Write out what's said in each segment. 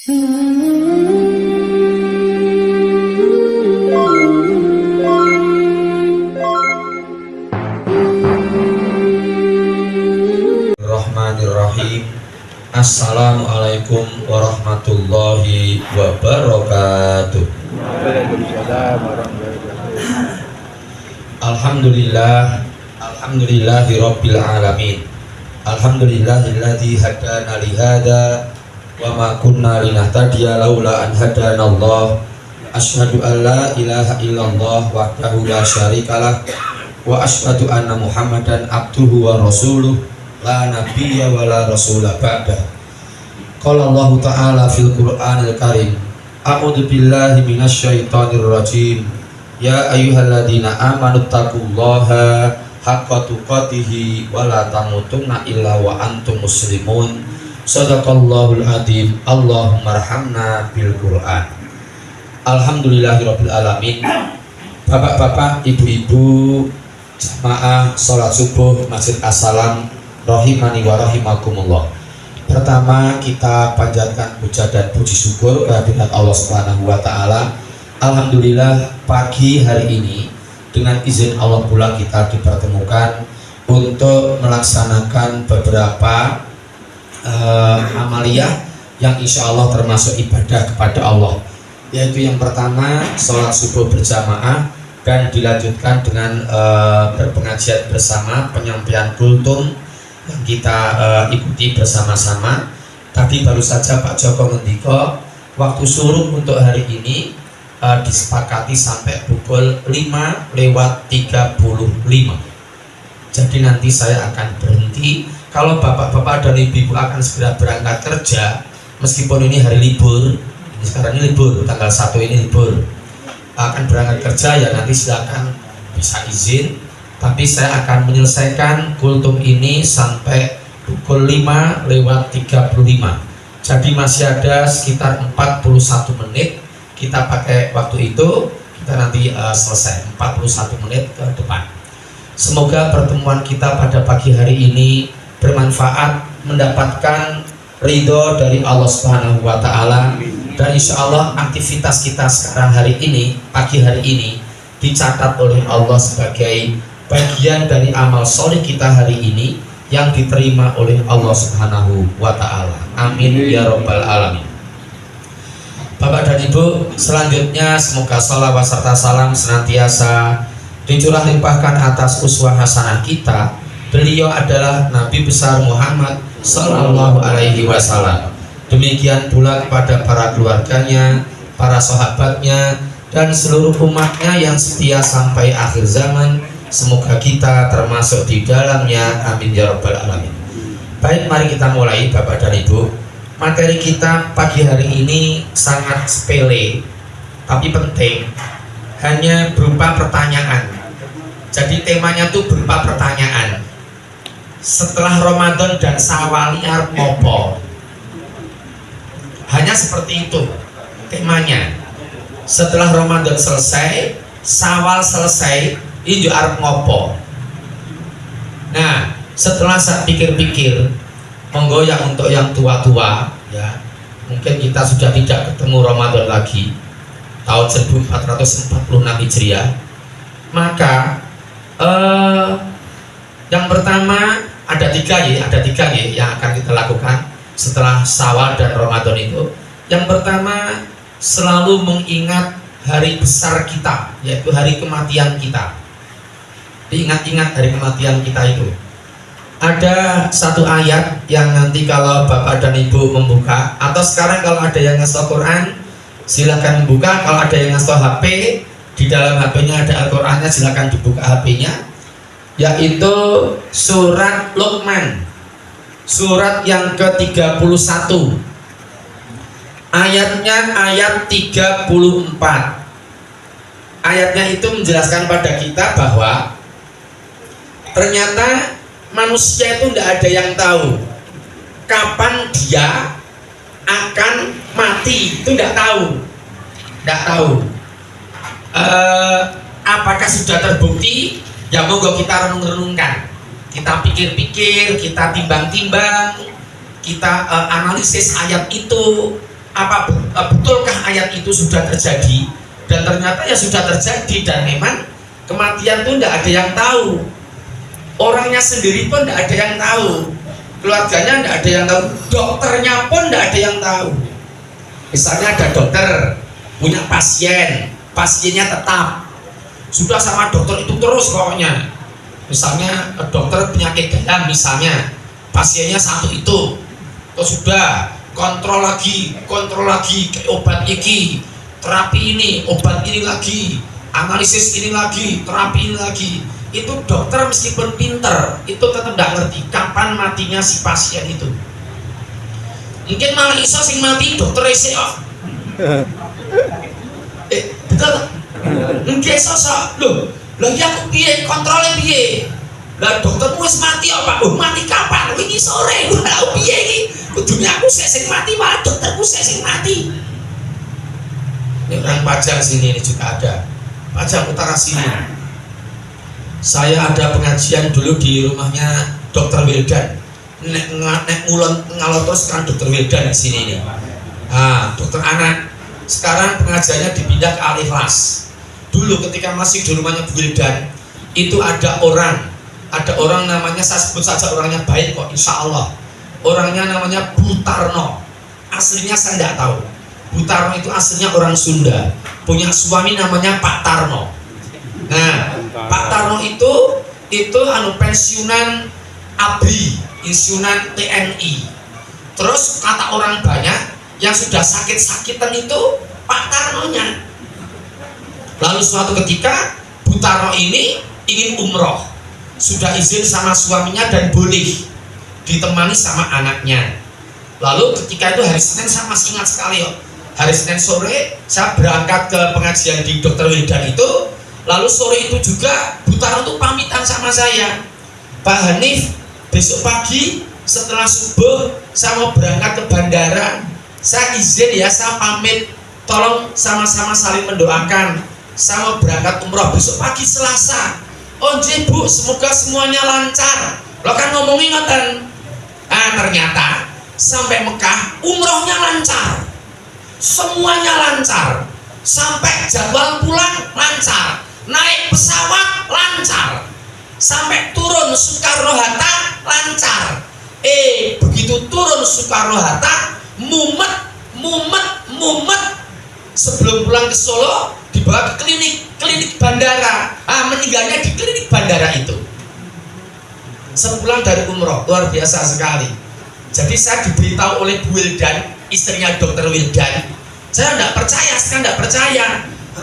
Bismillahirrahmanirrahim. Assalamualaikum warahmatullahi wabarakatuh. Waalaikumsalam warahmatullahi wabarakatuh. Alhamdulillahi rabbil alamin. Alhamdulillahilladzi hadana li hadza wa ma kunna linahtadiya laula an hadanallah. Asyhadu an la ilaha illallah wahdahu la syarikalah wa asyhadu anna Muhammadan abduhu wa rasuluh la nabiyya wa la rasula ba'dah. Qala Allah ta'ala fil Qur'anil Karim. A'udzu billahi minasyaitonir rajim. Ya ayyuhalladzina amanu taqullaha haqqa tuqatih wa la tamutunna illa wa antum muslimun. Shadaqallahul adzim. Allahumma arhamna bil Qur'an. Alhamdulillahirabbil alamin. Bapak-bapak, ibu-ibu, jamaah salat subuh Masjid As-Salam rahimani wa rahimakumullah. Pertama, kita panjatkan puja dan puji syukur kehadirat Allah Subhanahu wa taala. Alhamdulillah, pagi hari ini dengan izin Allah pula kita dipertemukan untuk melaksanakan beberapa amaliyah yang insya Allah termasuk ibadah kepada Allah, yaitu yang pertama sholat subuh berjamaah dan dilanjutkan dengan berpengajian bersama, penyampaian kultum yang kita ikuti bersama-sama. Tadi baru saja Pak Joko ngendiko waktu suruh untuk hari ini disepakati sampai pukul 5:35. Jadi nanti saya akan berhenti. Kalau bapak-bapak dan ibu-ibu akan segera berangkat kerja, meskipun ini hari libur, sekarang ini libur, tanggal 1 ini libur, akan berangkat kerja ya nanti silakan bisa izin. Tapi saya akan menyelesaikan kultum ini sampai pukul 5:35. Jadi masih ada sekitar 41 menit. Kita pakai waktu itu, kita nanti selesai 41 menit ke depan. Semoga pertemuan kita pada pagi hari ini bermanfaat, mendapatkan ridho dari Allah Subhanahu wa taala, dan insya Allah aktivitas kita sekarang hari ini, pagi hari ini, dicatat oleh Allah sebagai bagian dari amal soleh kita hari ini yang diterima oleh Allah Subhanahu wa taala. Amin ya rabbal alamin. Bapak dan Ibu, selanjutnya semoga shalawat serta salam senantiasa dicurah limpahkan atas uswah hasanah kita. Beliau adalah Nabi besar Muhammad Sallallahu Alaihi Wasallam. Demikian pula kepada para keluarganya, para sahabatnya, dan seluruh umatnya yang setia sampai akhir zaman. Semoga kita termasuk di dalamnya. Amin ya rabbal alamin. Baik, mari kita mulai Bapak dan Ibu. Materi kita pagi hari ini sangat sepele tapi penting, hanya berupa pertanyaan. Jadi temanya tuh berupa pertanyaan. Setelah Ramadan dan Syawal arep ngopo? Hanya seperti itu temanya. Setelah Ramadan selesai, Syawal selesai, ini arep ngopo? Nah, setelah saya pikir-pikir, monggo yang untuk yang tua-tua ya, mungkin kita sudah tidak ketemu Ramadan lagi tahun 1446 Hijriah. Maka yang pertama ada tiga yang akan kita lakukan setelah Syawal dan Ramadan itu. Yang pertama, selalu mengingat hari besar kita, yaitu hari kematian kita. Diingat-ingat hari kematian kita itu. Ada satu ayat yang nanti kalau Bapak dan Ibu membuka, atau sekarang kalau ada yang ngasih Quran silakan membuka. Kalau ada yang ngasih HP, di dalam HP-nya ada Al-Qurannya, silakan dibuka HP-nya, yaitu surat Luqman, surat yang ke-31, ayatnya ayat 34. Ayatnya itu menjelaskan pada kita bahwa ternyata manusia itu tidak ada yang tahu kapan dia akan mati, itu tidak tahu. Apakah sudah terbukti? Ya monggo kita renung-renungkan, kita pikir-pikir, kita timbang-timbang, kita analisis ayat itu. betulkah ayat itu sudah terjadi? Dan ternyata ya sudah terjadi, dan memang kematian itu tidak ada yang tahu. Orangnya sendiri pun tidak ada yang tahu, keluarganya tidak ada yang tahu, dokternya pun tidak ada yang tahu. Misalnya ada dokter punya pasien, pasiennya tetap sudah sama dokter itu terus pokoknya. Misalnya dokter penyakit dalam, misalnya pasiennya satu itu, terus sudah kontrol lagi kayak obat iki, terapi ini, obat ini lagi, analisis ini lagi, terapi ini lagi. Itu dokter meskipun pinter itu tetap tidak ngerti kapan matinya si pasien itu. Mungkin malah iso sing mati dokter iseo. Betul. Mungkin sosok loh ya aku piye kontrolnya piye? Lah doktermu wis mati apa? Oh mati kapan? Ini sore. Lah piye iki? Kudune aku sing mati, malah dokterku sing mati. Ini orang Pajang sini ini juga ada. Pajang utara sini. Saya ada pengajian dulu di rumahnya Dr. Wildan. Nek ngulon ngalor terus kan Dr. Wildan di sini nih. Dokter anak. Sekarang pengajiannya dipindah ke Al-Ikhlas. Dulu ketika masih di rumahnya Bu Wildan, itu ada orang namanya, saya sebut saja orangnya baik kok, insya Allah. Orangnya namanya Bu Tarno. Aslinya saya tidak tahu. Bu Tarno itu aslinya orang Sunda, punya suami namanya Pak Tarno. Nah, Pak Tarno itu pensiunan ABRI, pensiunan TNI. Terus kata orang banyak yang sudah sakit-sakitan itu Pak Tarnonya. Lalu suatu ketika Bu Tarno ini ingin umroh, sudah izin sama suaminya dan boleh ditemani sama anaknya. Lalu ketika itu hari Senin, saya masih ingat sekali hari Senin sore saya berangkat ke pengajian di Dr. Wildan itu. Lalu sore itu juga Bu Tarno tuh pamitan sama saya, Pak Hanif, besok pagi setelah subuh saya mau berangkat ke bandara, saya izin ya, saya pamit, tolong sama-sama saling mendoakan, saya mau berangkat umroh besok pagi Selasa. Oh nggih Bu, semoga semuanya lancar. Lo kan ngomongin ngoten. Ternyata sampai Mekah umrohnya lancar, semuanya lancar, sampai jadwal pulang lancar, naik pesawat lancar, sampai turun Soekarno-Hatta lancar. Begitu turun Soekarno-Hatta mumet, sebelum pulang ke Solo dibawa ke klinik bandara. Meninggalnya di klinik bandara itu sepulang dari umroh. Luar biasa sekali. Jadi saya diberitahu oleh Bu Wildan, istrinya Dr. Wildan. Saya tidak percaya, sekarang tidak percaya.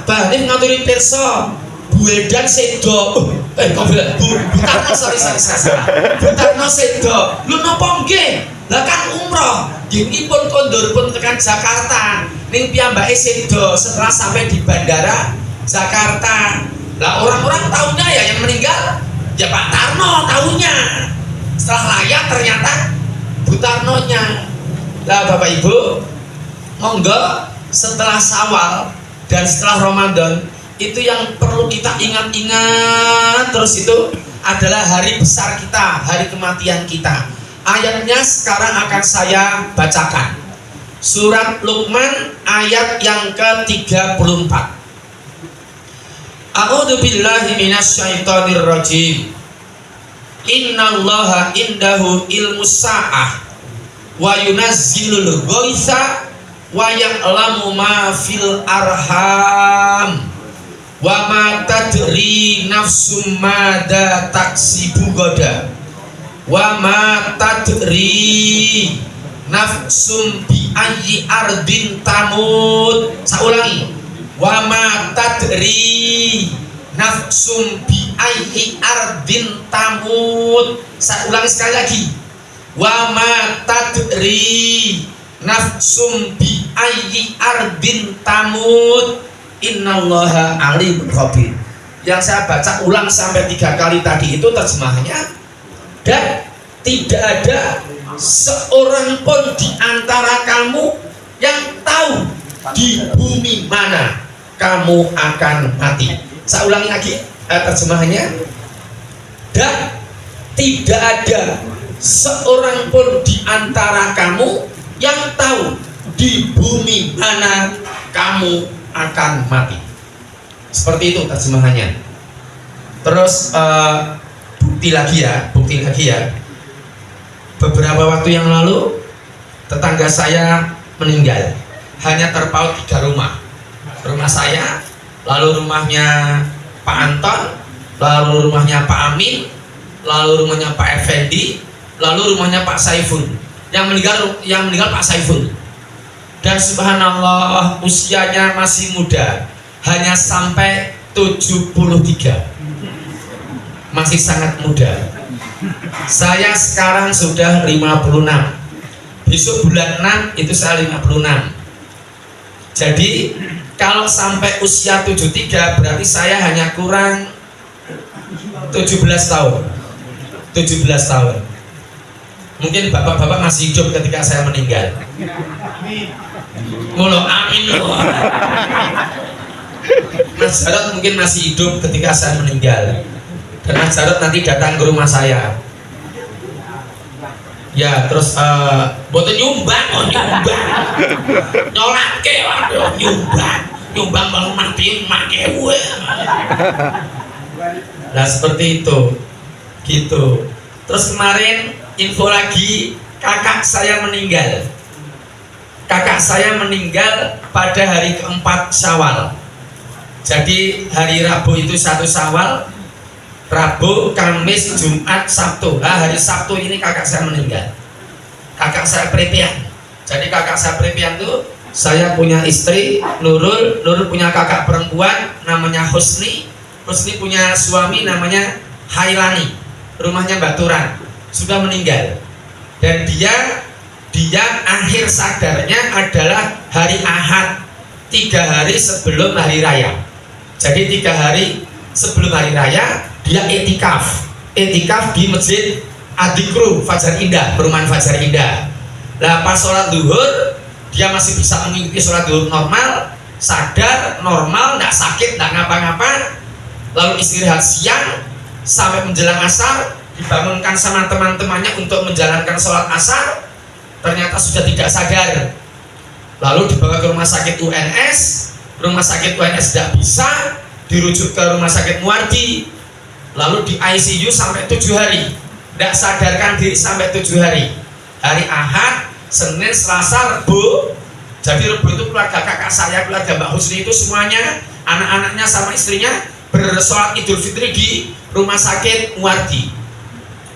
Balik ngaturin perso Bu Wildan sedo. Kok bilang Bu Tarno, sorry salah. Bu Tarno sedo. Lu nopo nggih? Lah kan umroh. Gini pun kondur pun tekan Jakarta. Ning piyambake sedo setelah sampai di bandara Jakarta. Lah orang-orang tahunya ya yang meninggal ya Pak Tarno tahunya. Setelah layak ternyata Bu Tarnonya. Lah Bapak Ibu, monggo setelah Syawal dan setelah Ramadan itu yang perlu kita ingat-ingat terus itu adalah hari besar kita, hari kematian kita. Ayatnya sekarang akan saya bacakan. Surat Luqman ayat yang ke-34. A'udzu billahi minasyaitonir rajim. Innallaha indahu ilmus sa'ah wa yunazzilul ghaitsa wa ya'lamu ma fil arham wa ma tadri nafsum madza taksibu gada wa ma tadri nafsum bi ayyi ardin tamut. Saya ulangi, wa ma tadri nafsum bi ayyi ardin tamut. Saya ulangi sekali lagi, wa ma tadri nafsum bi ayyi ardin tamut innallaha alimul khabir. Yang saya baca ulang sampai 3 kali tadi itu terjemahannya. Dan tidak ada seorang pun di antara kamu yang tahu di bumi mana kamu akan mati. Saya ulangi lagi terjemahannya. Dan tidak ada seorang pun di antara kamu yang tahu di bumi mana kamu akan mati. Seperti itu terjemahannya. Terus bukti lagi ya. Beberapa waktu yang lalu tetangga saya meninggal, hanya terpaut 3 rumah. Rumah saya, lalu rumahnya Pak Anton, lalu rumahnya Pak Amin, lalu rumahnya Pak Effendi, lalu rumahnya Pak Saiful. Yang meninggal Pak Saiful. Dan subhanallah usianya masih muda, hanya sampai 73. Masih sangat muda. Saya sekarang sudah 56. Besok bulan 6 itu saya 56. Jadi kalau sampai usia 73 berarti saya hanya kurang 17 tahun. 17 tahun. Mungkin bapak-bapak masih hidup ketika saya meninggal. Mulu amin. Mas Jarot mungkin masih hidup ketika saya meninggal. Dan Mas Jarot nanti datang ke rumah saya. Ya, terus boten nyumbang. Nyolake waduh nyumbang bang mati make gue. Nah, seperti itu. Gitu. Terus kemarin info lagi kakak saya meninggal. Kakak saya meninggal pada hari keempat Syawal. Jadi hari Rabu itu 1 Syawal, Rabu, Kamis, Jumat, Sabtu. Nah, hari Sabtu ini kakak saya meninggal. Kakak saya Prepian. Jadi kakak saya Prepian itu, saya punya istri Nurul, Nurul punya kakak perempuan namanya Husni, Husni punya suami namanya Hailani. Rumahnya Baturan. Sudah meninggal. Dan dia akhir sadarnya adalah hari Ahad, 3 hari sebelum hari raya. Jadi 3 hari sebelum hari raya dia etikaf di Masjid Adikru Fajar Indah, perumahan Fajar Indah. Nah, pas sholat duhur dia masih bisa mengikuti sholat duhur normal, sadar, normal, nggak sakit, nggak ngapa-ngapa. Lalu istirahat siang sampai menjelang asar, dibangunkan sama teman-temannya untuk menjalankan sholat asar. Ternyata sudah tidak sadar. Lalu dibawa ke rumah sakit UNS. Rumah sakit UNS tidak bisa, dirujuk ke rumah sakit Muardi. Lalu di ICU sampai 7 hari, tidak sadarkan diri sampai 7 hari. Hari Ahad, Senin, Selasa, Rebu. Jadi Rebu itu keluarga kakak saya, keluarga Mbak Husni itu semuanya, anak-anaknya sama istrinya bersolat Idul Fitri di rumah sakit Muardi.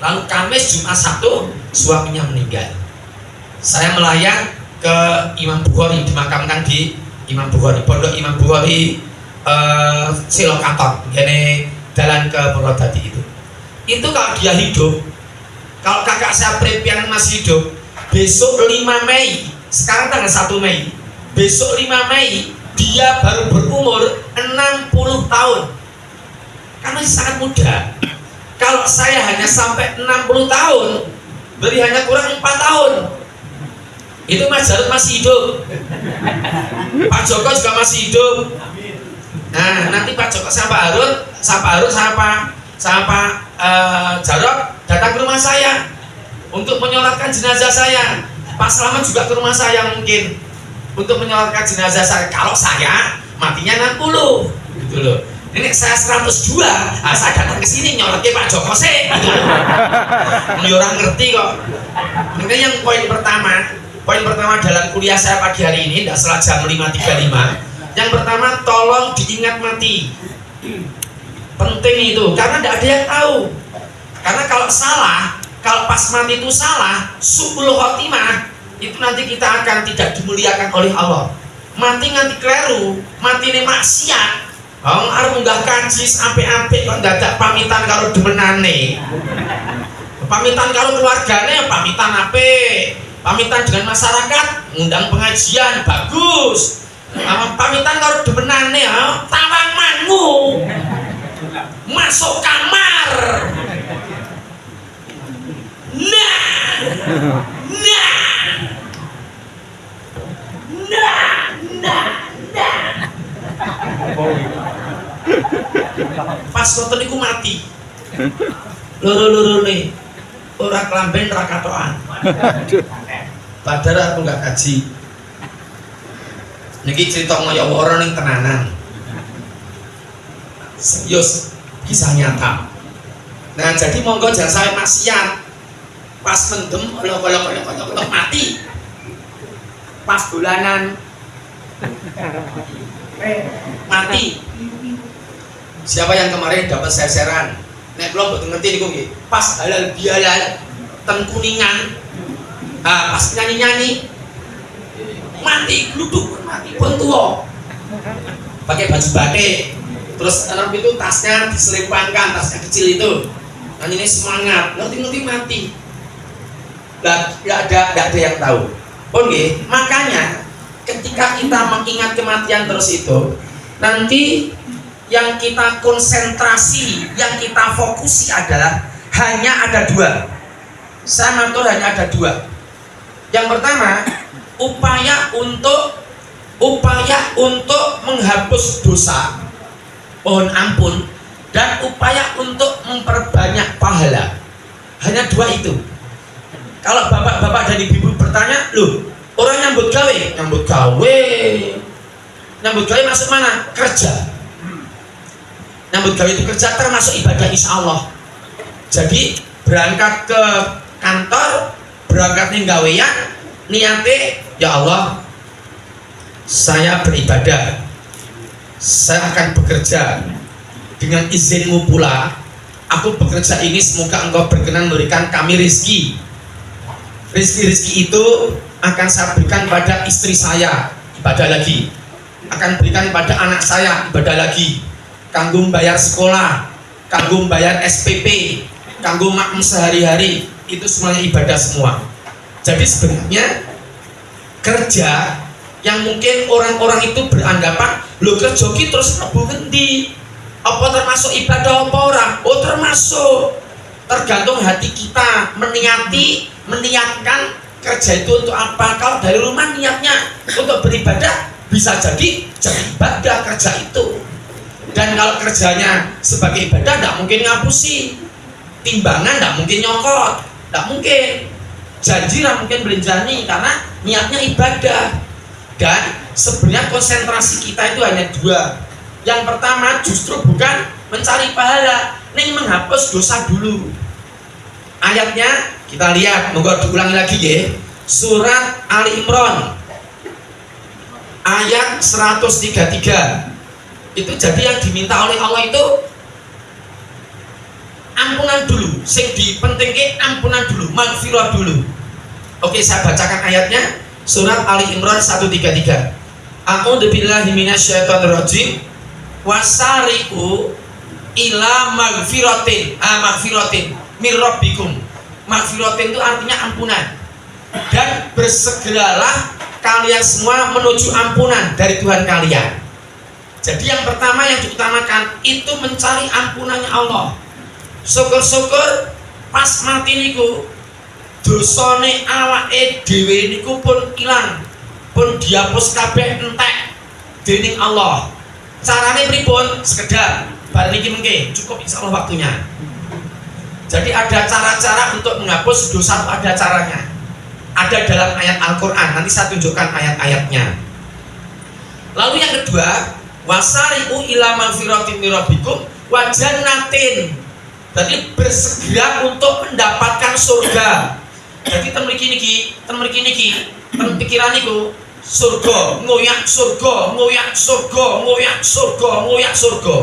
Lalu Kamis, Jumat, Sabtu suaminya meninggal. Saya melayang ke Imam Bukhari, dimakamkan di Imam Bukhari, pondok Imam Bukhari Silokaton, gini jalan ke Purwodadi itu. Itu kalau dia hidup, kalau kakak saya Prepian masih hidup, besok 5 Mei, sekarang tanggal 1 Mei, besok 5 Mei dia baru berumur 60 tahun. Karena masih sangat muda. Kalau saya hanya sampai 60 tahun, berarti hanya kurang 4 tahun. Itu Mas Jarot masih hidup, Pak Joko juga masih hidup. Nah, nanti Pak Joko sama Pak Harun sama Pak Jarot datang ke rumah saya untuk menyolatkan jenazah saya. Pak Slamet juga ke rumah saya mungkin untuk menyolatkan jenazah saya. Kalau saya matinya 60 gitu loh. Ini saya 102, saya datang ke sini nyolotnya Pak Joko sih gitu. Ini orang ngerti kok. Ini yang poin pertama dalam kuliah saya pagi hari ini, tidak salah jam 5.35. Yang pertama, tolong diingat mati. Penting itu, karena tidak ada yang tahu. Karena kalau salah, kalau pas mati itu salah, su'ul khotimah, itu nanti kita akan tidak dimuliakan oleh Allah. Mati nganti kleru, mati ini maksiat. Orang arep munggah kaji apik-apik kok dadak pamitan karo demenane. Pamitan karo keluargane, pamitan apik. Pamitan dengan masyarakat, ngundang pengajian, bagus. Pamitan karo demenane, tawang mangu. Masuk kamar. Pas ngoten niku mati. Loro-loro nih. Ora klamben ra katokan. Padahal aku nggak kaji. Niki cerita ngoyo ora ning tenanan. Serius, kisah nyata. Nah, jadi monggo jangan sampai maksiat. Pas mendem olok mati. Pas dolanan mati. Siapa yang kemarin dapat serseran? Nek kula mboten ngerti niku nggih. Pas halal bihalal ten Kuningan. Pas nyanyi-nyanyi mati gluduk, mati pun tua. Pakai baju batik. Terus anak itu tasnya diselipangkan, tasnya kecil itu. Dan ini semangat, ngerti-ngerti mati. Nggak ada yang tahu. Oke, makanya ketika kita mengingat kematian terus itu, nanti yang kita konsentrasi, yang kita fokusi adalah hanya ada dua. Saya matur hanya ada dua. Yang pertama, upaya untuk menghapus dosa, mohon ampun, dan upaya untuk memperbanyak pahala. Hanya dua itu. Kalau bapak-bapak dan ibu bertanya, loh, orang nyambut gawe masuk mana? Kerja. Nyambut gawe itu kerja termasuk ibadah insya Allah. Jadi berangkat ke kantor, berangkat ning gawean, niate ya Allah, saya beribadah, saya akan bekerja dengan izinmu pula. Aku bekerja ini semoga engkau berkenan memberikan kami rezeki. Rezeki itu akan saya berikan pada istri saya, ibadah lagi. Akan berikan pada anak saya, ibadah lagi. Kanggo bayar sekolah, kanggo bayar SPP, kanggo makan sehari-hari, itu semuanya ibadah semua. Jadi sebenarnya kerja yang mungkin orang-orang itu beranggapan, lo kerja ki terus mlebu ngendi? Apa termasuk ibadah apa orang? Oh termasuk. Tergantung hati kita meniatkan kerja itu untuk apa. Kalau dari rumah niatnya untuk beribadah, bisa jadi ibadah kerja itu. Dan kalau kerjanya sebagai ibadah, tidak mungkin ngapusi timbangan, tidak mungkin nyokot, tidak mungkin janji, tidak mungkin belenjani, karena niatnya ibadah. Dan sebenarnya konsentrasi kita itu hanya dua. Yang pertama justru bukan mencari pahala, ini menghapus dosa dulu. Ayatnya kita lihat, monggo diulangi lagi ya. Surat Ali Imran ayat 133. Itu jadi yang diminta oleh Allah itu ampunan dulu, sing dipentingke ampunan dulu, magfirah dulu. Oke, saya bacakan ayatnya. Surat Ali Imran 133. A'udzu billahi minasyaitonir rajim. Wasari'u ila magfiratin. Magfiratin mir rabbikum. Magfiratin itu artinya ampunan. Dan bersegeralah kalian semua menuju ampunan dari Tuhan kalian. Jadi yang pertama yang diutamakan itu mencari ampunannya Allah. Syukur-syukur pas mati niku dosane awake dhewe niku pun ilang, pun dihapus kabeh entek dening Allah. Carane pripun? Sekedar bar niki mengke cukup insyaallah waktunya. Jadi ada cara-cara untuk menghapus dosa, ada caranya. Ada dalam ayat Al-Qur'an, nanti saya tunjukkan ayat-ayatnya. Lalu yang kedua, wasari'u ila magfiratin mir rabbikum wa jannatin. Jadi bersegera untuk mendapatkan surga. Jadi ten mriki niki, ten pikiran niku surga, ngoyak surga, ngoyak surga, ngoyak surga, ngoyak surga.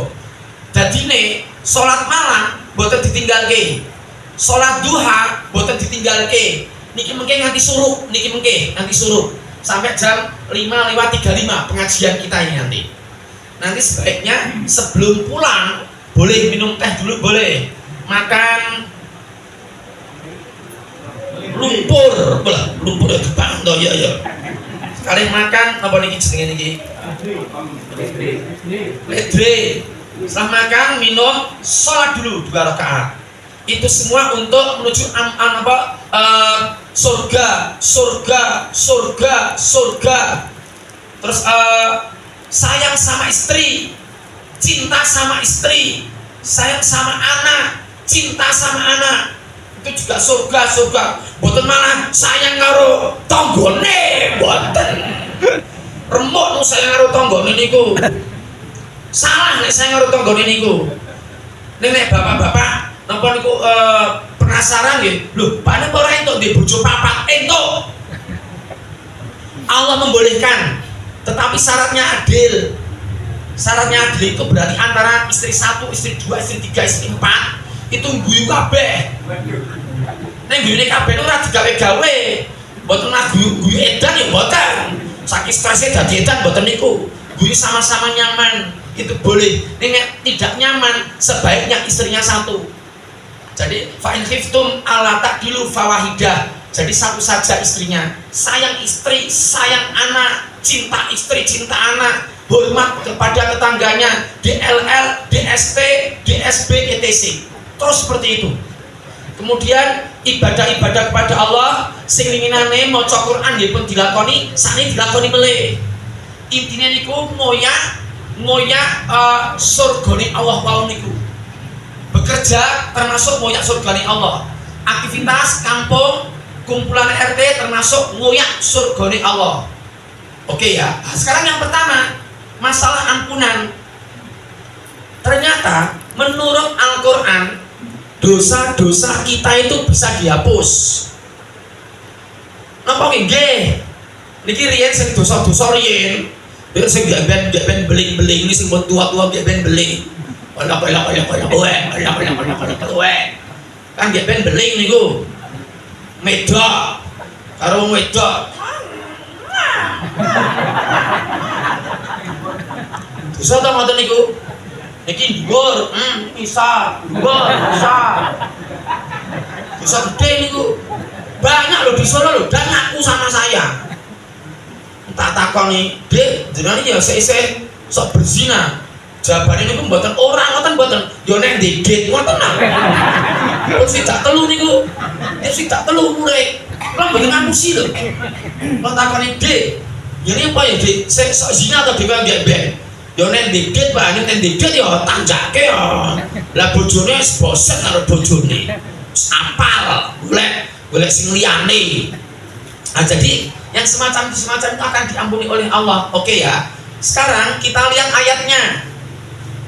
Dadine salat malam boten ditinggalke. Salat duha boten ditinggalke. Niki mengke nganti suruh, sampai jam 5:35 pengajian kita ini nanti. Nanti sebaiknya sebelum pulang boleh minum teh dulu, boleh makan lumpur itu bang do ya. Sekali makan apa niki jenenge niki? Ledre. Setelah makan minum, sholat dulu 2 rakaat. Itu semua untuk menuju surga. Terus sayang sama istri, cinta sama istri, sayang sama anak, cinta sama anak, itu juga surga. Boten malah sayang karo tanggane, boten remuk saya ngaruh tonggone niku. Salah nek saya ngaruh tonggone niku. Nek bapak-bapak napa niku penasaran nggih. Lho, panen ora entuk di bojo papat entuk. Allah membolehkan, tetapi syaratnya adil. Syaratnya adil itu berarti antara istri 1, istri 2, istri 3, istri 4 itu guyu kabeh. Nek guyune kabeh ora digawe-gawe. Mboten guyu edan ya mboten. Saking stresnya dadi edan mboten niku. Guyu sama-sama nyaman itu boleh. Nek tidak nyaman sebaiknya istrinya 1. Jadi fa in khiftum alla ta'dilu fawahidah. Jadi satu saja istrinya. Sayang istri, sayang anak, cinta istri, cinta anak, hormat kepada tetangganya, DLL, DST, DSB, etc. Terus seperti itu. Kemudian ibadah-ibadah kepada Allah sing linginane maca Quran nggih pun dilakoni, sakniki dilakoni melih. Intine niku ngoyak surgane Allah wau niku. Bekerja termasuk ngoyak surgane Allah. Aktivitas kampung, kumpulan RT termasuk ngoyak surgane Allah. Oke ya. Nah, sekarang yang pertama, masalah ampunan. Ternyata menurut Al-Qur'an dosa-dosa kita itu bisa dihapus. Napa nggih? Niki riyen sing dosa-dosa riyen, sing gak ben beling-beling ini sing tua-tua gak ben beling. Kan gak ben beling niku. Medok karo wedok. Dosa ta ngoten niku? Niki dhuwur, bisa, dosa gede niku. Banyak loh di Solo loh, dan ngaku sama saya. Tak takoni, "Dek, jenengan ya sik-sik sok berzina." Jawabane niku mboten mboten. Yo nek ndedet ngoten nang. Kok sidak telu niku. Nek sidak telu murid. Kok mboten ngapusi lho. Kok takoni, "Dek, ini apa ya, Dek? Sik sok zina atau dhewe mbek-mbek?" Yo nek ndedet Pak, nek ndedet yo tanjake yo. Lah bojone wis bosen karo bojone. Apal, golek sing liyane. Nah, jadi yang semacam itu akan diampuni oleh Allah. Oke ya. Sekarang kita lihat ayatnya.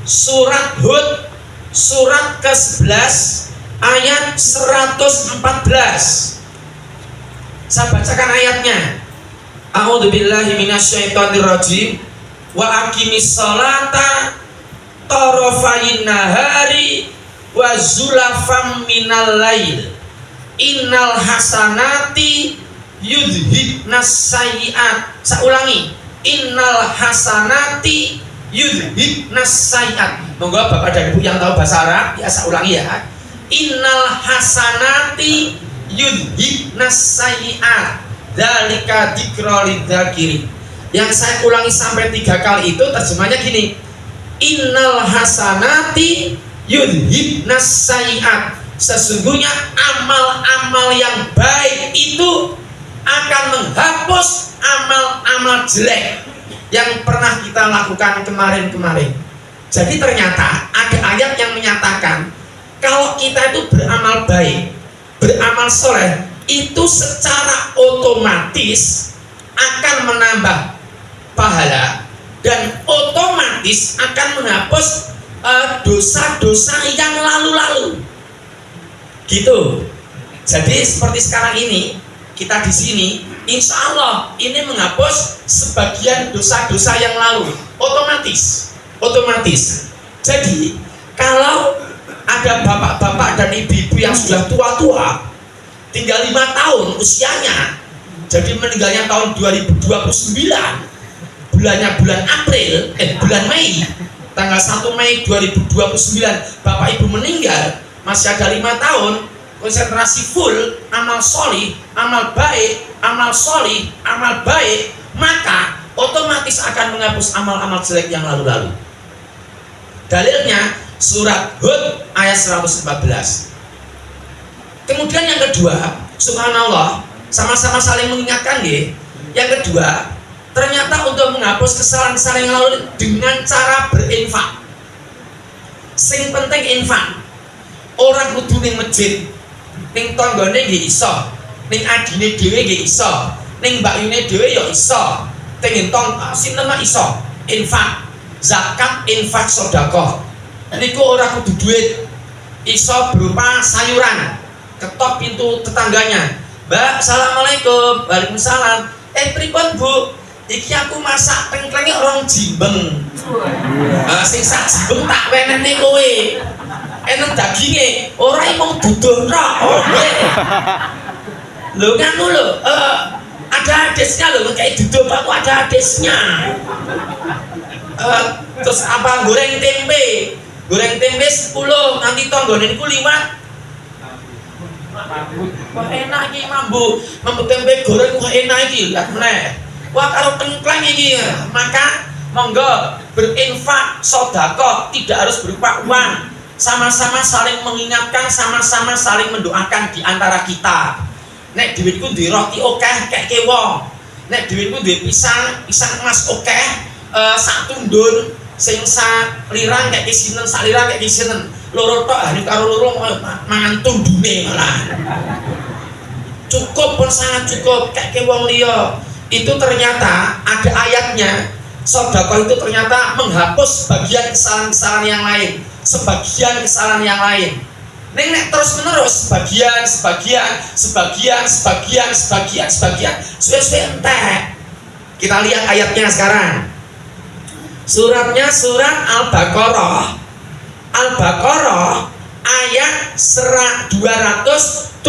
Surat Hud surat ke-11 ayat 114. Saya bacakan ayatnya. A'udzubillahi minasyaitonirrajim. Wa aqimis sholata tarafayn nahari wa zulafam minal lail. Innal hasanati yudhibnas sayyi'at. Saya ulangi. Innal hasanati yudhibnas sayyi'at. Monggo Bapak dan Ibu yang tahu bahasa Arab, ya saya ulangi ya. Innal hasanati yudhibnas sayyi'at. Dzalika dzikra lidzakirin. Yang saya ulangi sampai 3 kali itu terjemahnya gini. Innal hasanati yudhibnas sayyi'at. Sesungguhnya amal-amal yang baik itu akan menghapus amal-amal jelek yang pernah kita lakukan kemarin-kemarin. Jadi ternyata ada ayat yang menyatakan kalau kita itu beramal baik, beramal soleh, itu secara otomatis akan menambah pahala dan otomatis akan menghapus dosa-dosa yang lalu-lalu. Gitu. Jadi seperti sekarang ini kita di sini, insya Allah ini menghapus sebagian dosa-dosa yang lalu. Otomatis. Jadi kalau ada bapak-bapak dan ibu-ibu yang sudah tua-tua, tinggal 5 tahun usianya, jadi meninggalnya tahun 2029, bulan April, bulan Mei, tanggal 1 Mei 2029, bapak ibu meninggal, masih ada 5 tahun, konsentrasi full, amal solih, amal baik, amal solih, amal baik, maka otomatis akan menghapus amal-amal jelek yang lalu-lalu. Dalilnya surat Hud ayat 114. Kemudian yang kedua, subhanallah, sama-sama saling mengingatkan ya. Yang kedua, ternyata untuk menghapus kesalahan-kesalahan yang lalu dengan cara berinfak. Sing penting infak. Orang kudu ning masjid, ning tanggane nggih iso, ning adine dhewe nggih iso, ning mbakyune dhewe ya iso. tengin tong sinten iso infak zakat infak sedekah niku ora kudu duit, iso berupa sayuran ketok pintu tetangganya, Mbak, assalamualaikum. Waalaikumsalam. Pripun Bu, iki aku masak tengklenge orang jimbeng. Sing sak jimbeng tak wenehne kowe. Enak daginge, ora mung duduh tok. Lho nganu lho, ada hadisnya lho, kayak duduh aku ada hadisnya. Terus apa goreng tempe 10, nanti tonggone niku liwat. Wah enak iki mambu tempe goreng, wah enak iki, lihat meneh. Wah karo tengkleng iki, maka monggo berinfak sedekah tidak harus berupa uang, sama-sama saling mengingatkan, sama-sama saling mendoakan di antara kita. Nek duitku duwe roti akeh keke wong, nek duitku duwe pisang emas akeh sak tundun sing sak lirang keke sinten, sak lirang keke sinten, loro tok hari karo loro mangan tundune malah. Cukup pun sangat cukup keke wong liya. Itu ternyata ada ayatnya, sedekah itu ternyata menghapus bagian kesalahan-kesalahan yang lain, sebagian kesalahan yang lain. Nek terus menerus sebagian suwe-suwe entek. Kita lihat ayatnya sekarang. Suratnya surat Al-Baqarah ayat 271.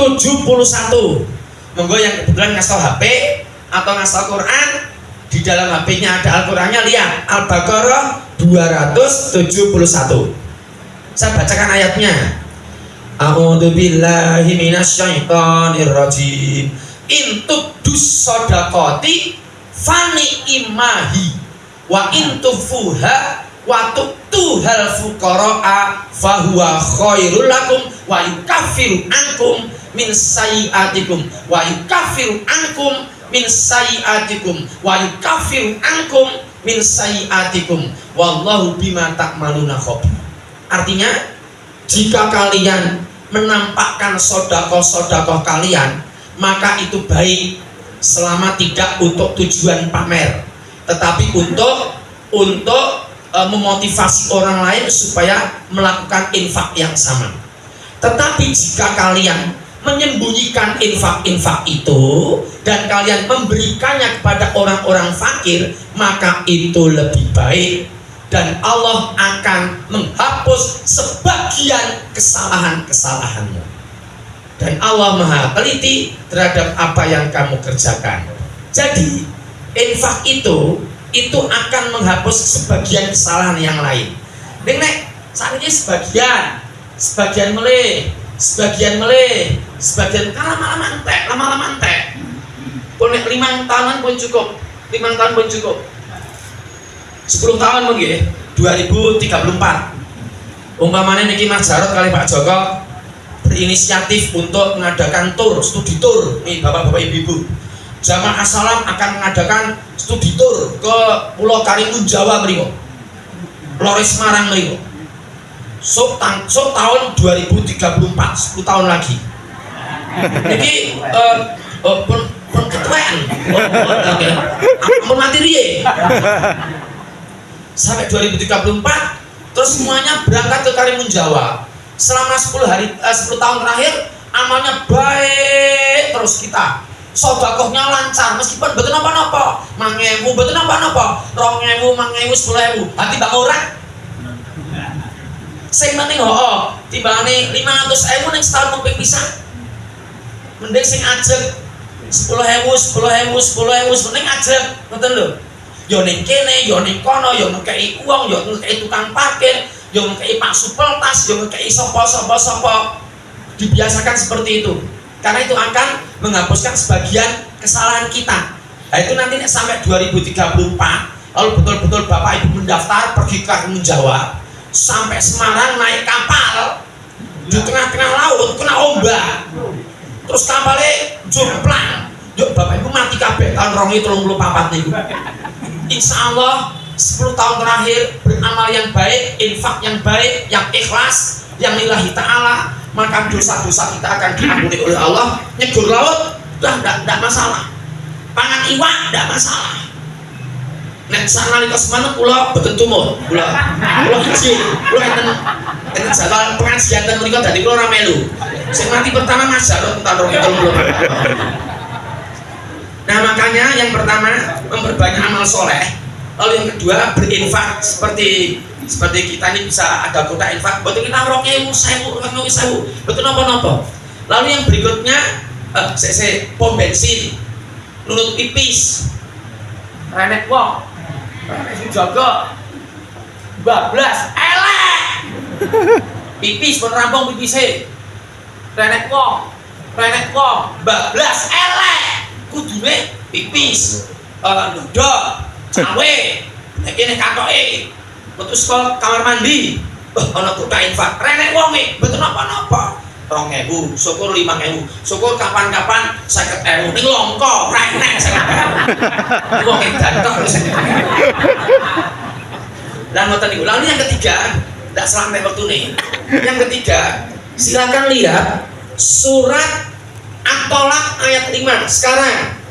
Monggo yang kebetulan ngasal HP atau ngasal Quran, di dalam HP-nya ada Al-Qurannya, lihat Al-Baqarah 271. Saya bacakan ayatnya. A'udzu billahi minasyaitonir rajim. In tubdus shadaqati fani imahi wa in tufuha wa tu'tuhal fuqara'a fahuwa khairul lakum wa yukaffiru ankum min sayyi'atikum wa yukaffiru ankum min sayyi'atikum wa yukaffiru ankum min sayyi'atikum wallahu bima ta'maluna khabir. Artinya, jika kalian menampakkan sedekah kalian, maka itu baik selama tidak untuk tujuan pamer, tetapi untuk memotivasi orang lain supaya melakukan infak yang sama. Tetapi jika kalian menyembunyikan infak itu dan kalian memberikannya kepada orang-orang fakir, maka itu lebih baik dan Allah akan menghapus sebagian kesalahan-kesalahanmu. Dan Allah Maha Teliti terhadap apa yang kamu kerjakan. Jadi infak itu akan menghapus sebagian kesalahan yang lain. Nek saat ini sebagian meleh, sebagian lama-lama entek. Pun 5 tahunan pun cukup, 5 tahun pun cukup. 10 tahun mungkin 2034. Umpamanya niki Mas Jarot kali Pak Joko berinisiatif untuk mengadakan studi tour nih bapak-bapak ibu-ibu. Jamaah As-Salam akan mengadakan studi tour ke Pulau Karimun Jawa mriku. Flores Semarang mriku. So tahun 2034, 10 tahun lagi. Niki pun ketuaan. Ampun mati riye. Sampai 2034 terus semuanya berangkat ke Karimun Jawa. Selama 10 tahun terakhir amalnya baik terus kita. Sedekahnya lancar meskipun mboten napa-napa. 5.000 mboten napa-napa. 2.000, 5.000, 10.000. Hati bak ora. Sing penting timbangane 500.000 ning setahun mung ping pisan. Mending sing ajeg 10.000 mending ajeg, ngoten lho. Yo ning kene, yo ning kono, yo ngekeki uang, yo ngekeki tukang parkir, yo ngekeki Pak Supeltas, yo ngekeki sapa. Dibiasakan seperti itu. Karena itu akan menghapuskan sebagian kesalahan kita. Nah, itu nanti sampai 2034, lalu betul-betul Bapak Ibu mendaftar pergi ke Karimun Jawa, sampai Semarang naik kapal di tengah-tengah laut kena ombak. Terus kapalnya jomplang. Yuk Bapak Ibu mati kabeh tahun 2034 niku. Insya Allah 10 tahun terakhir beramal yang baik, infak yang baik, yang ikhlas, yang lillahi ta'ala, maka dosa-dosa kita akan diampuni oleh Allah. Nyegur laut, udah enggak masalah. Pangan iwak, enggak masalah. Nek sanalika semanten kula boten tumut. Kula izin. Kula enten jadwal pengajian ten menika dadi kula ora melu. Sing mati pertama Mas Jarot tahun 2020. Nah, makanya yang pertama memperbanyak amal soleh. Lalu yang kedua berinfak seperti kita ini bisa ada kota infak. Betul kita 2.000, 1.000, betul napa-napa. Lalu yang berikutnya pom bensin, nunut pipis, renek wong, renek jaga, bablas, elek, pipis pun rampung pipisnya, renek wong, bablas, elek, kudune pipis, nodok, cawe, ini katoke, putus ke kamar mandi, ana kota infak, renek wong betul napa-napa. 2.000, syukur 5.000, syukur kapan-kapan 50.000 ning longko renek 50.000 wong gantok 50.000. Dan ngoten niku. Lalu yang ketiga, ndak sampai waktu nih. Yang ketiga, silakan lihat surat At-Tolak ayat 5 sekarang.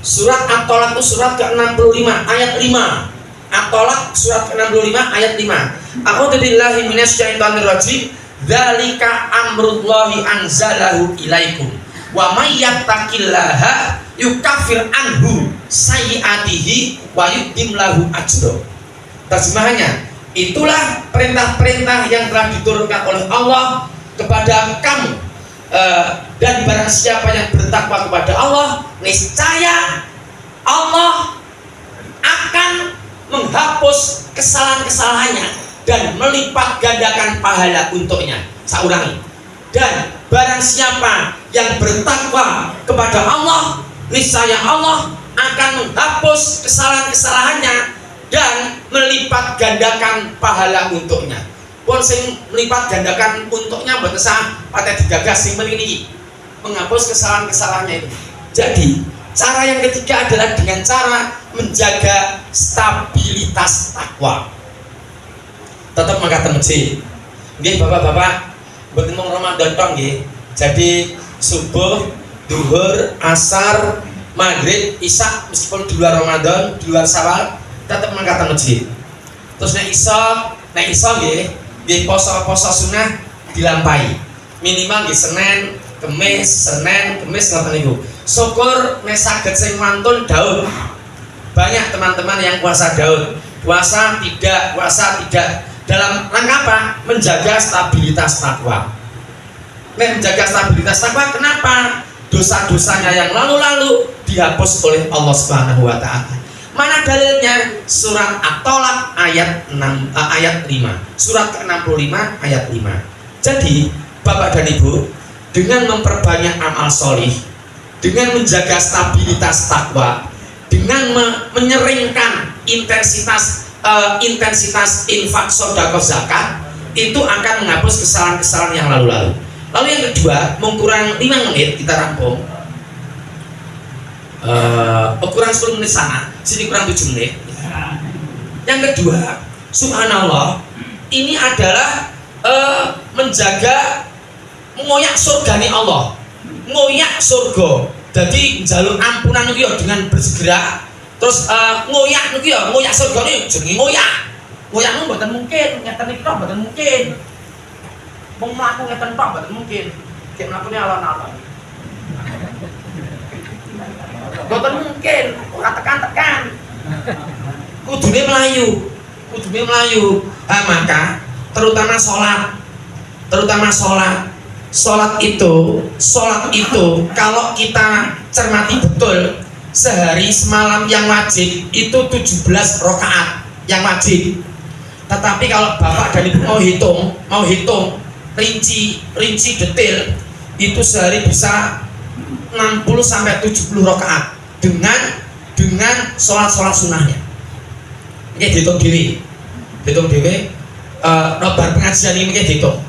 Surat At-Tolak itu surat ke-65 ayat 5. At-Tolak surat ke-65 ayat 5. A'udzu billahi minasyaitonir rajim. Dzalika amrullahi anzalahu ilaikum wa may yattaqillaha yukaffir anhu sayyi'atihi wa yu'tim lahu ajra. Terjemahannya, itulah perintah-perintah yang telah diturunkan oleh Allah kepada kamu, dan barang siapa yang bertakwa kepada Allah, niscaya Allah akan menghapus kesalahan-kesalahannya dan melipat gandakan pahala untuknya. Saya ulangi. Dan barang siapa yang bertakwa kepada Allah, niscaya Allah akan menghapus kesalahan-kesalahannya dan melipat gandakan pahala untuknya. Pun sing melipat gandakan untuknya mboten sah patek digagas sing mriki menghapus kesalahan-kesalahannya itu. Jadi, cara yang ketiga adalah dengan cara menjaga stabilitas takwa. Tetap mangkatan masjid. Nggih bapak-bapak, mboten mung Ramadan tok nggih. Jadi subuh, duhur, asar, maghrib, isya meskipun di luar Ramadan, di luar Syawal, tetap mangkatan masjid. Terus nek iso nggih poso-poso sunah dilampahi. Minimal nggih Senin, Kemis ngoten niku. Syukur nek saged sing mantun Daud. Banyak teman-teman yang puasa Daud. Puasa tidak. Dalam rangka apa? Menjaga stabilitas takwa. Menjaga stabilitas takwa kenapa? Dosa-dosanya yang lalu-lalu dihapus oleh Allah Subhanahu wa taala. Mana dalilnya? Surat At-Tolak ayat 5. Surat ke-65 ayat 5. Jadi, Bapak dan Ibu, dengan memperbanyak amal solih, dengan menjaga stabilitas takwa, dengan menyeringkan intensitas infak sedekah zakat, itu akan menghapus kesalahan-kesalahan yang lalu-lalu. Lalu yang kedua, kurang 5 menit kita rampung. Kurang 10 menit sana, sini kurang 7 menit. Yang kedua, subhanallah, ini adalah menjaga ngoyak surgani Allah, ngoyak surga. Jadi jalur ampunan itu dengan bersegera. Terus ngoyak niku ya, ngoyak surgane jenenge ngoyak. Ngoyak mboten mungkin, ngeten iki tok mboten mungkin. Wong mlaku ngeten tok mboten mungkin. Cek mlakune alon-alon. Mboten mungkin, ora tekan-tekan. Kudune mlayu. Maka terutama sholat. Sholat itu kalau kita cermati betul, sehari semalam yang wajib itu 17 rakaat yang wajib. Tetapi kalau Bapak dan Ibu mau hitung rinci detail, itu sehari bisa 60 sampai 70 rakaat dengan sholat sunnahnya. Ini dihitung diri. Nobar pengajian ini dihitung.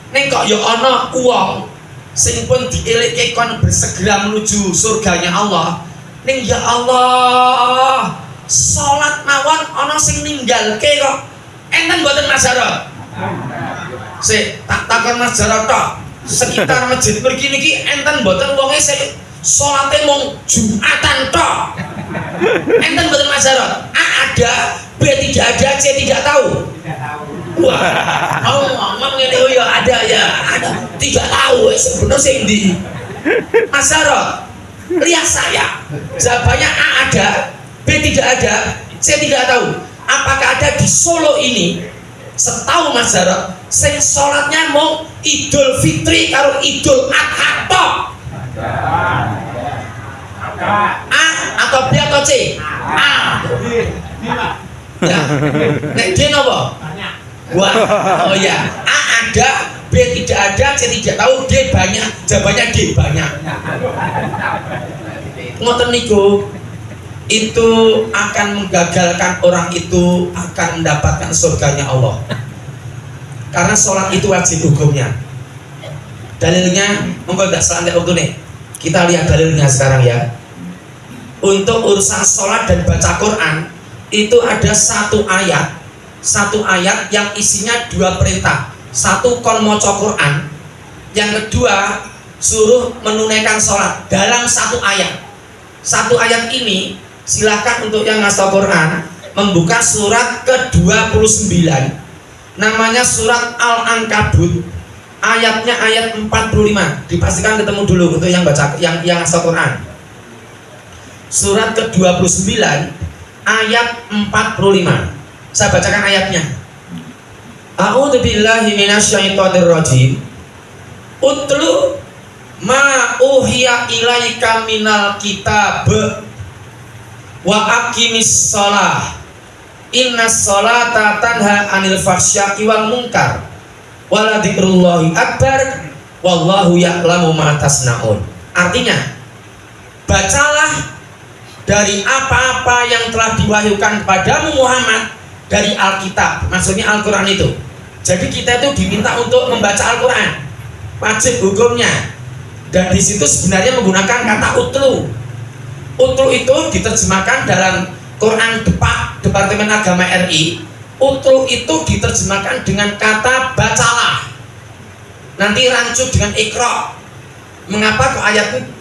Ning kok ya ana uang sing pun dieleke kon bersegera menuju surganya Allah. Ning ya Allah, salat mawon ana sing ninggalke kok. Enten mboten Mas Jarot? Sik tak takon Mas Jarot tok. Sekitar masjid mriki niki enten mboten wonge sing salate mung Jumatan tok? Enten mboten Mas Jarot? ada, B tidak ada, C tidak tahu. Wah, ngomong ini oh ya ada, tidak tahu. Sebenarnya sih di Mas Jarod, lihat saya. Jawabannya A ada, B tidak ada, C tidak tahu. Apakah ada di Solo ini? Setahu Mas Jarod, sing sholatnya mau Idul Fitri karo Idul Adha tok. A atau B atau C? A. Ya. Nek D napa? Wah, oh ya. A ada, B tidak ada, C tidak tahu, D banyak. Jawabannya D banyak. Ngoten niku. Itu akan menggagalkan orang itu akan mendapatkan surganya Allah. Karena sholat itu wajib hukumnya. Dalilnya, monggo ndak selantai waktu nih. Kita lihat dalilnya sekarang ya. Untuk urusan sholat dan baca Quran itu ada satu ayat yang isinya dua perintah. Satu kon maca Quran, yang kedua suruh menunaikan sholat dalam satu ayat. Satu ayat ini silakan untuk yang ngasal Quran membuka surat ke-29, namanya surat Al-Ankabut, ayatnya ayat 45. Dipastikan ketemu dulu untuk yang baca yang ngasal Quran. Surat ke-29 ayat 45. Saya bacakan ayatnya. A'udzu billahi minasyaitonir rajim. Utlu ma uhiya ilaika minal kitab wa aqimis shalah innas sholata tanha anil fahsya'i wal munkar wala dzikrullahi akbar wallahu ya'lamu ma tasnaun. Artinya, bacalah dari apa-apa yang telah diwahyukan kepadamu Muhammad dari Alkitab, maksudnya Al-Quran itu. Jadi kita itu diminta untuk membaca Al-Quran, wajib hukumnya. Dan di situ sebenarnya menggunakan kata utlu. Utlu itu diterjemahkan dalam Quran Departemen Agama RI. Utlu itu diterjemahkan dengan kata bacalah. Nanti rancu dengan ikra. Mengapa kok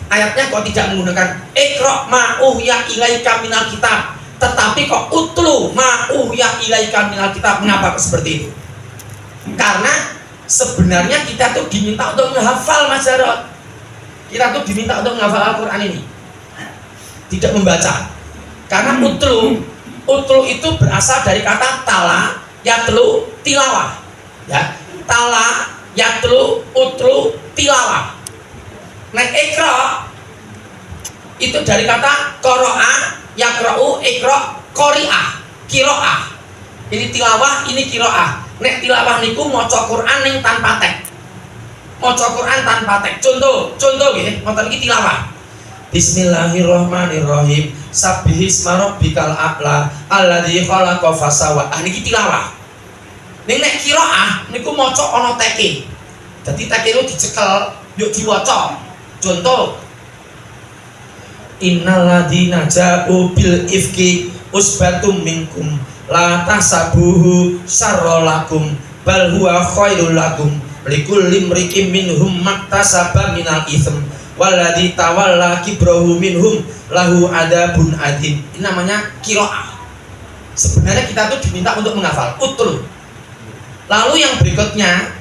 ayatnya kok tidak menggunakan ikra ma uhya ilaika minal kitab, tetapi kok utlu ma uhya ilaika minal kitab? Mengapa seperti itu? Karena sebenarnya kita tuh diminta untuk menghafal, Mas Jarod. Kita tuh diminta untuk menghafal Al-Quran ini, tidak membaca. Karena utlu itu berasal dari kata tala yatlu tilawah, ya. Tala yatlu utlu tilawah. Nah, ikra itu dari kata qara'a yaqra'u, ikra qari'ah, qira'ah. Ini tilawah, ini qira'ah. Nek tilawah niku maca Quran ning tanpa teks. Maca Quran tanpa teks. Contoh nggih, ngoten iki tilawah. Bismillahirrahmanirrahim. Sabbihisma rabbikal a'la alladzi khalaqa fasawwa. Niki tilawah. Ning nek qira'ah niku maca ana teke. Dadi teke itu dicekel, yuk diwaca. Contoh, innal ladzina ja'u bil ifki usbatum minkum la tahsabuhu syarrolakum bal huwa khairul lakum likulli imri'in minhum maktasaba minal itsm walladzi tawalla kibrahu minhum lahu adabun adzim. Ini namanya qiraah. Sebenarnya kita tuh diminta untuk menghafal utul. Lalu yang berikutnya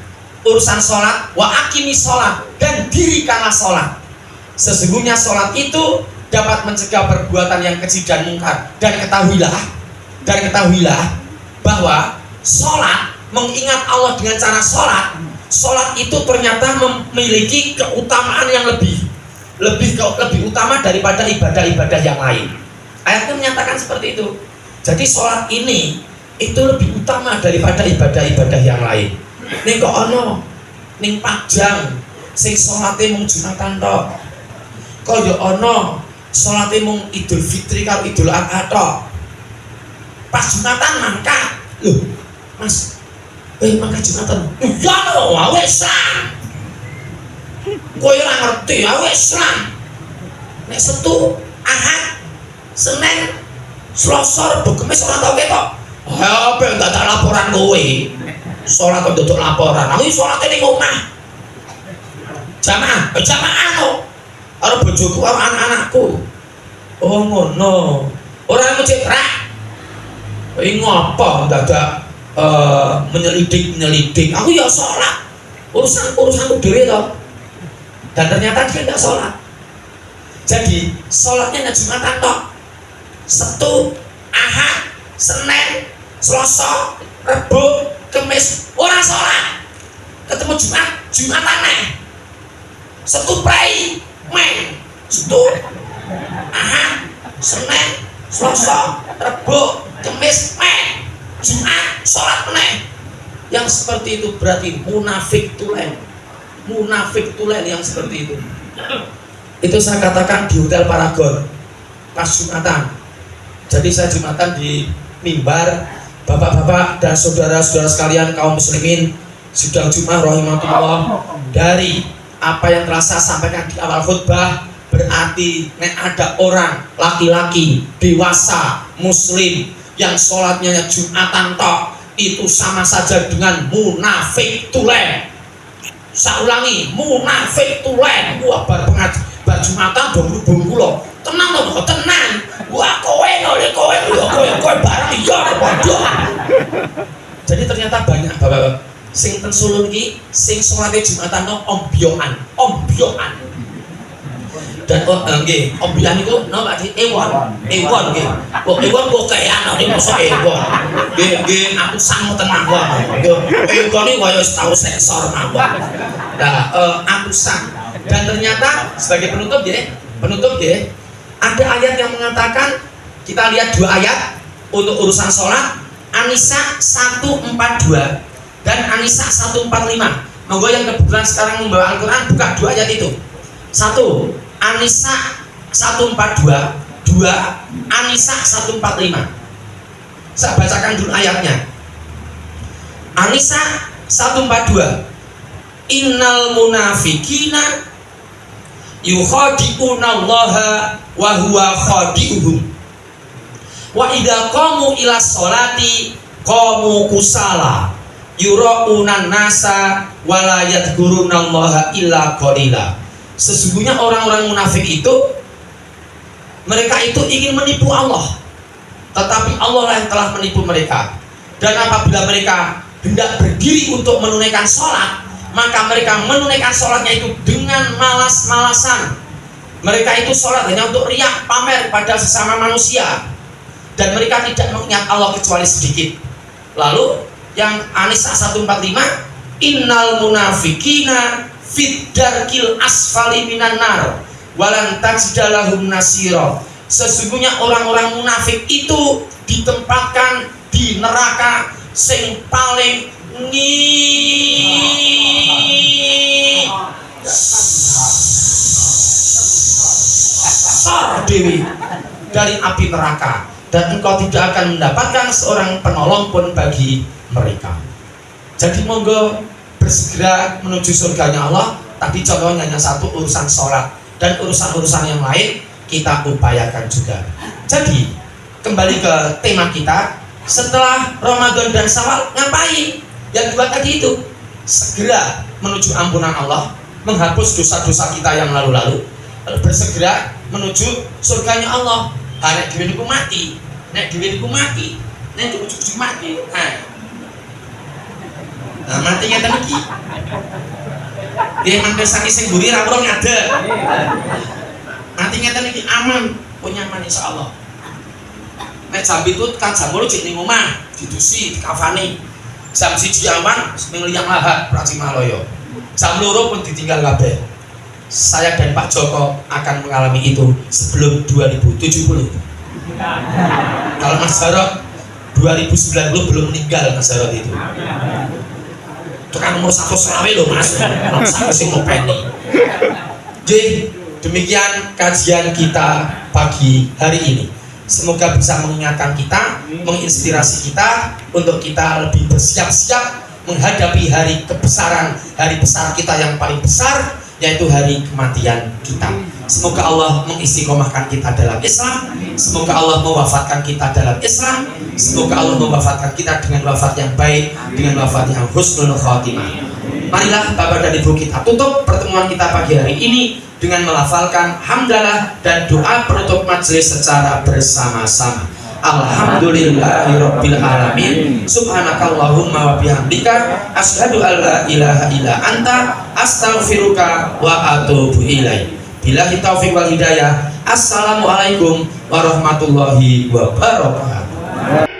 urusan sholat, wa aqimis sholat, dan dirikanlah sholat. Sesungguhnya sholat itu dapat mencegah perbuatan yang keji dan mungkar. Dan ketahuilah bahwa sholat, mengingat Allah dengan cara sholat itu ternyata memiliki keutamaan yang lebih utama daripada ibadah-ibadah yang lain. Ayatnya menyatakan seperti itu. Jadi sholat ini itu lebih utama daripada ibadah-ibadah yang lain. Ning kok ana ning Pajang sing salate mung Jumatan tok. Kok ya ana salate mung Idul Fitri karo Idul Adha tok. Pas Jumatan mangkat. Loh, Mas. Mangkat Jumatan. Ya lho, wis Islam. Kowe ora ngerti, wis Islam. Nek Setu, Ahad, Senin, Selasa, Rebo, Kamis ora tau ketok. Ha, ben dadak laporan kowe. Sholat kok duduk laporan, aku sholat ini ngomah jamaah kok harus bojoku, harus anak-anakku. Oh ngono, orang masjid rak Ini ngapa dadak menyelidik. Aku ya sholat. Urusanku dhewe toh. Dan ternyata dia tidak sholat. Jadi sholatnya hanya Jumatan toh. Sabtu, Ahad, Senin, Selasa, Rebo, Kamis orang sholat. Ketemu Jumatan nih. Sabtu prai, main. Sabtu, Ahad, Senin, Selasa, Rebo, Kamis, main. Jumat sholat meneh. Yang seperti itu berarti munafik tulen yang seperti itu. Itu saya katakan di Hotel Paragon pas Jumatan. Jadi saya Jumatan di mimbar, bapak-bapak dan saudara-saudara sekalian kaum muslimin sidang Jumat rahimahullah. Dari apa yang telah saya sampaikan di awal khutbah, berarti nek ada orang laki-laki dewasa muslim yang sholatnya Jumatan tok, itu sama saja dengan munafik tulen. Saya ulangi, munafik tulen. Wah, bar Jumatan bongku loh. Tenang loh, tenang. Wah, kowe barang iya bodoh. Jadi ternyata banyak bapak-bapak sing ten Solo iki sing sholatnya Jumatan tok ombyoan. Dan nggih, ombyoan itu napa Pak? Ewon nggih. Kok ewon kok kayak ana iki mosok ewon. Nggih, aku sang tenang wae. Ewon iki kaya wis tau sensor mawon. Nah, aku sang. Dan ternyata sebagai penutup nggih, ada ayat yang mengatakan, kita lihat dua ayat untuk urusan sholat, An-Nisa 142 dan An-Nisa 145. Monggo yang kebetulan sekarang membawa Al-Quran buka dua ayat itu. Satu, An-Nisa 142, dua An-Nisa 145. Saya bacakan dulu ayatnya. An-Nisa 142. Innal munafikina yukhadi'una Allaha wa huwa khadi'uhum. Wa idza qamu ila sholati qamu kusala yura'unan nasa wa la yadhkuruna Allaha illa qalila. Sesungguhnya orang-orang munafik itu, mereka itu ingin menipu Allah, tetapi Allah lah yang telah menipu mereka. Dan apabila mereka hendak berdiri untuk menunaikan sholat, maka mereka menunaikan sholatnya itu dengan malas-malasan. Mereka itu sholat hanya untuk riak, pamer pada sesama manusia, dan mereka tidak mengingat Allah kecuali sedikit. Lalu yang An-Nisa 145, innal munafikina fit darkil asfali minan nar walan tajdalahum nasira. Sesungguhnya orang-orang munafik itu ditempatkan di neraka sing paling ngisor dewi dari api neraka, dan engkau tidak akan mendapatkan seorang penolong pun bagi mereka. Jadi monggo bersegera menuju surganya Allah. Tadi contohnya hanya satu, urusan sholat, dan urusan-urusan yang lain kita upayakan juga. Jadi kembali ke tema kita, setelah Ramadan dan Syawal ngapain? Yang dua tadi itu, segera menuju ampunan Allah, menghapus dosa-dosa kita yang lalu-lalu, lalu bersegera menuju surganya Allah. Nek dhewe niku mati, nek cucu mati. Nah, mati ngeten iki. Nggih mangkesane sing mburi ra ora ngadeg. Mati ngeten iki aman, punya aman insyaallah. Nek jam 7 kan jam 8 jek ning omah, didusi, dikafani. Jam 1 aman ning Liang Lahat, Pracimalaya. Jam 2 pun ditinggal kabeh. Saya dan Pak Joko akan mengalami itu sebelum 2070. Kalau Mas Jarot 2090 belum meninggal Mas Jarot itu. Itu kan umur 120 loh Mas. Saya sing ngopeni. Jadi demikian kajian kita pagi hari ini. Semoga bisa mengingatkan kita, menginspirasi kita untuk kita lebih bersiap-siap menghadapi hari kebesaran, hari besar kita yang paling besar, yaitu hari kematian kita. Semoga Allah mengistiqomahkan kita dalam Islam. Semoga Allah mewafatkan kita dalam Islam. Semoga Allah mewafatkan kita dengan wafat yang baik, dengan wafat yang husnul khotimah. Marilah Bapak dan Ibu kita tutup pertemuan kita pagi hari ini dengan melafalkan hamdalah dan doa penutup majelis secara bersama-sama. Alhamdulillahirabbil alamin. Subhanakallahumma wa bihamdika asyhadu an la ilaha illa anta astaghfiruka wa atubu ilaik. Billahi taufik wal hidayah. Assalamualaikum warahmatullahi wabarakatuh.